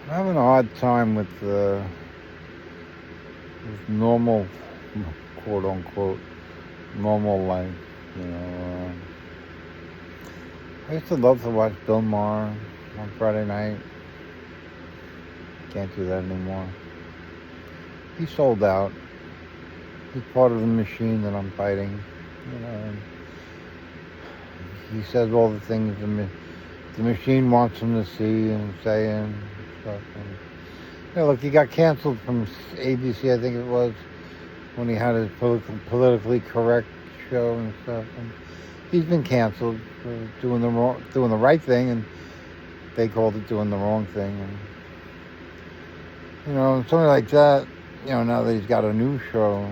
I'm having a hard time with normal, quote unquote, normal life. You know, I used to love to watch Bill Maher on Friday night. Can't do that anymore. He sold out. He's part of the machine that I'm fighting. You know, and he says all the things the machine wants him to see and say and stuff. And, look, he got canceled from ABC, I think it was, when he had his politically correct show and stuff. And he's been canceled for doing the right thing, and they called it doing the wrong thing. And something like that. Now that he's got a new show,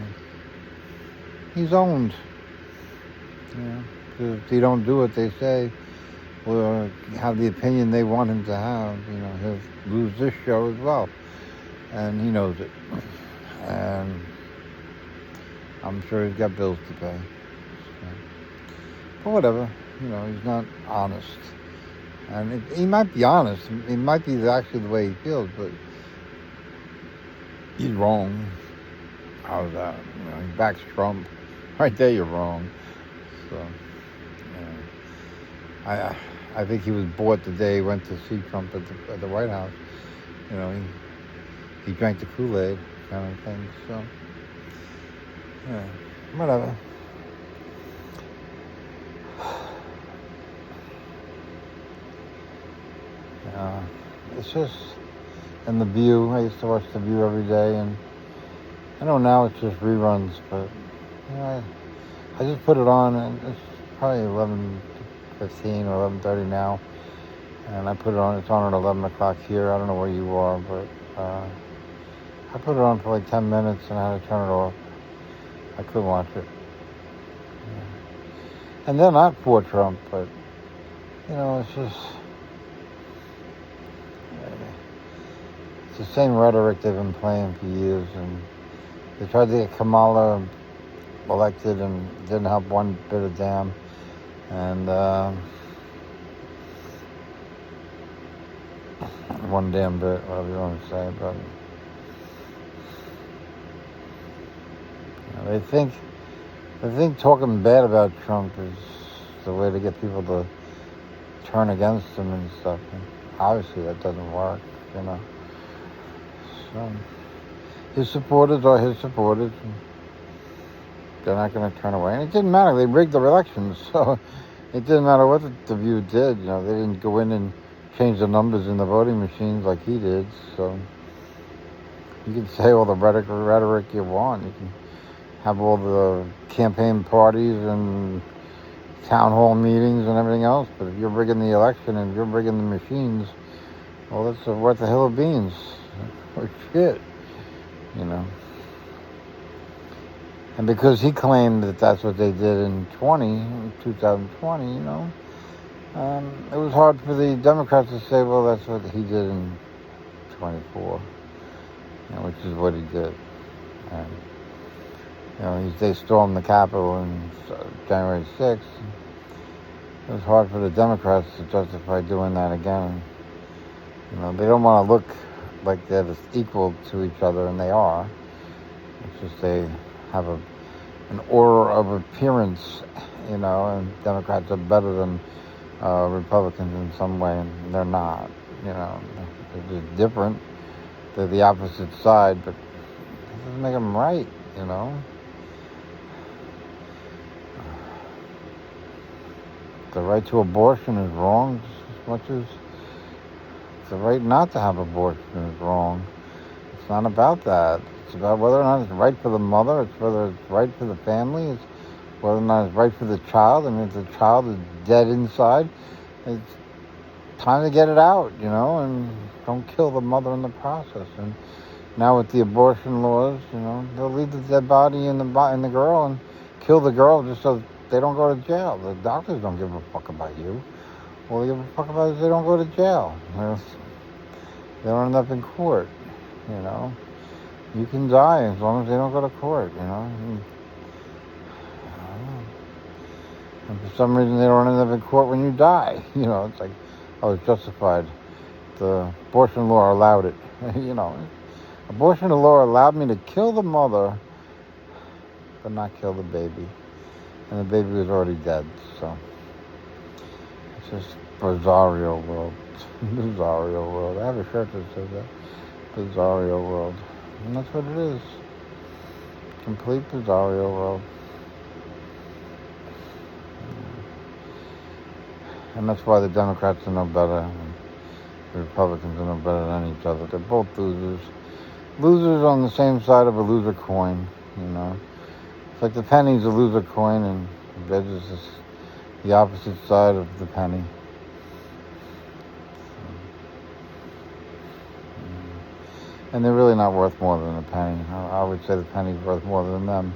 he's owned. Because if he don't do what they say, or have the opinion they want him to have, he'll lose this show as well. And he knows it. And I'm sure he's got bills to pay. So. But whatever, he's not honest. And he might be honest. It might be actually the way he feels, but he's wrong. How's that? He backs Trump. Right there, you're wrong. So, I think he was bought the day he went to see Trump at the White House. He drank the Kool-Aid kind of thing. So, whatever. It's just, and The View. I used to watch The View every day, and I know now it's just reruns, but I just put it on, and it's probably 11:15 or 11:30 now, and I put it on. It's on at 11 o'clock here. I don't know where you are, but I put it on for like 10 minutes, and I had to turn it off. I couldn't watch it. And they're not for Trump, but it's just. It's the same rhetoric they've been playing for years, and they tried to get Kamala elected and didn't help one bit of damn. And one damn bit, whatever you want to say, but they think talking bad about Trump is the way to get people to turn against him and stuff. And obviously, that doesn't work, So, his supporters are his supporters. And they're not going to turn away. And it didn't matter. They rigged the elections. So it didn't matter what the View did. They didn't go in and change the numbers in the voting machines like he did. So you can say all the rhetoric you want. You can have all the campaign parties and town hall meetings and everything else. But if you're rigging the election and you're rigging the machines, well, that's worth a hill of beans. Or shit, And because he claimed that that's what they did in 2020, it was hard for the Democrats to say, well, that's what he did in 24, which is what he did. And, they stormed the Capitol on January 6th. It was hard for the Democrats to justify doing that again. They don't want to look like they're just equal to each other, and they are. It's just they have an aura of appearance, and Democrats are better than Republicans in some way, and they're not. They're just different. They're the opposite side, but it doesn't make them right, The right to abortion is wrong just as much as the right not to have abortion is wrong. It's not about that. It's about whether or not it's right for the mother. It's whether it's right for the family. It's whether or not it's right for the child. And if the child is dead inside, it's time to get it out, and don't kill the mother in the process. And now with the abortion laws, they'll leave the dead body in the girl and kill the girl just so they don't go to jail. The doctors don't give a fuck about you. All they give a fuck about is they don't go to jail. They don't end up in court, You can die as long as they don't go to court, And for some reason they don't end up in court when you die. It's like, it's justified abortion law allowed it. You know, abortion law allowed me to kill the mother, but not kill the baby. And the baby was already dead, so it's just bizarro world. Bizarro world. I have a shirt that says that. Bizarro world. And that's what it is. Complete bizarro world. And that's why the Democrats are no better and the Republicans are no better than each other. They're both losers. Losers on the same side of a loser coin, you know. It's like the penny's a loser coin and they're just the opposite side of the penny. And they're really not worth more than a penny. I would say the penny's worth more than them.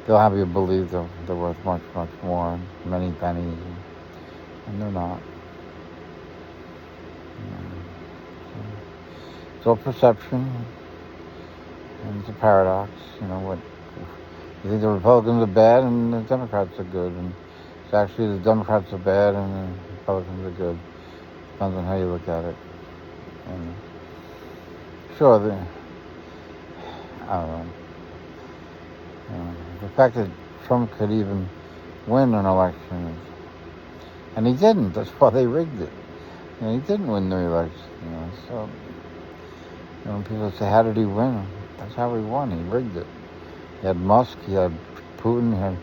They'll have you believe they're worth much, much more, many pennies, and they're not. It's all perception, and it's a paradox. You know what? You think the Republicans are bad and the Democrats are good, and it's actually the Democrats are bad and the Republicans are good. Depends on how you look at it. And sure, I don't know. The fact that Trump could even win an election, and he didn't. That's why they rigged it. You know, he didn't win the election. You know, so when people say, "How did he win?" That's how he won. He rigged it. He had Musk. He had Putin. He had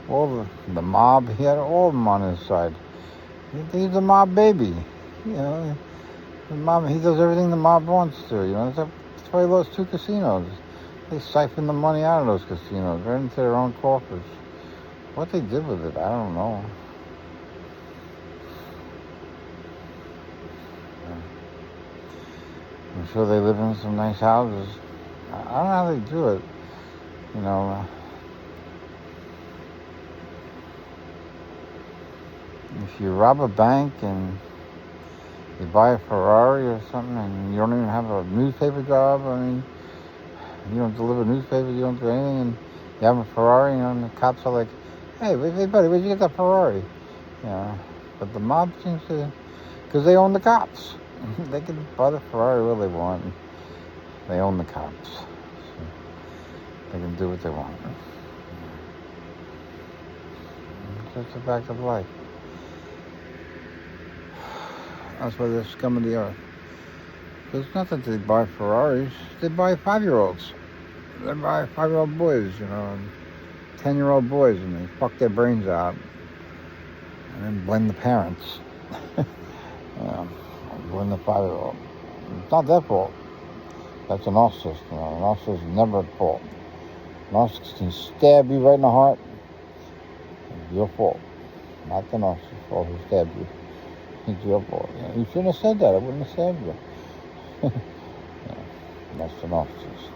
all the mob. He had all of them on his side. He's a mob baby. You know, the mob. He does everything the mob wants to. You know, that's why he lost 2 casinos. They siphoned the money out of those casinos right into their own coffers. What they did with it, I don't know. I'm sure they live in some nice houses. I don't know how they do it. You know, if you rob a bank and you buy a Ferrari or something and you don't even have a newspaper job, I mean, you don't deliver newspapers, you don't do anything, and you have a Ferrari, you know, and the cops are like, hey buddy, where'd you get that Ferrari? You know, but the mob seems to, because they own the cops. They can buy the Ferrari where they want. They own the cops. So they can do what they want. It's just a fact of life. That's why they're scum of the earth. It's not that they buy Ferraris, they buy 5-year-olds. They buy 5-year-old boys, you know, and 10-year-old boys, and they fuck their brains out and then blame the parents. Blame the 5-year-old. It's not their fault. That's a narcissist, you know. A narcissist is never at fault. A narcissist can stab you right in the heart. It's your fault. Not the narcissist's fault who stabbed you. It's your fault. You know, you shouldn't have said that. I wouldn't have stabbed you. Yeah, that's the narcissist.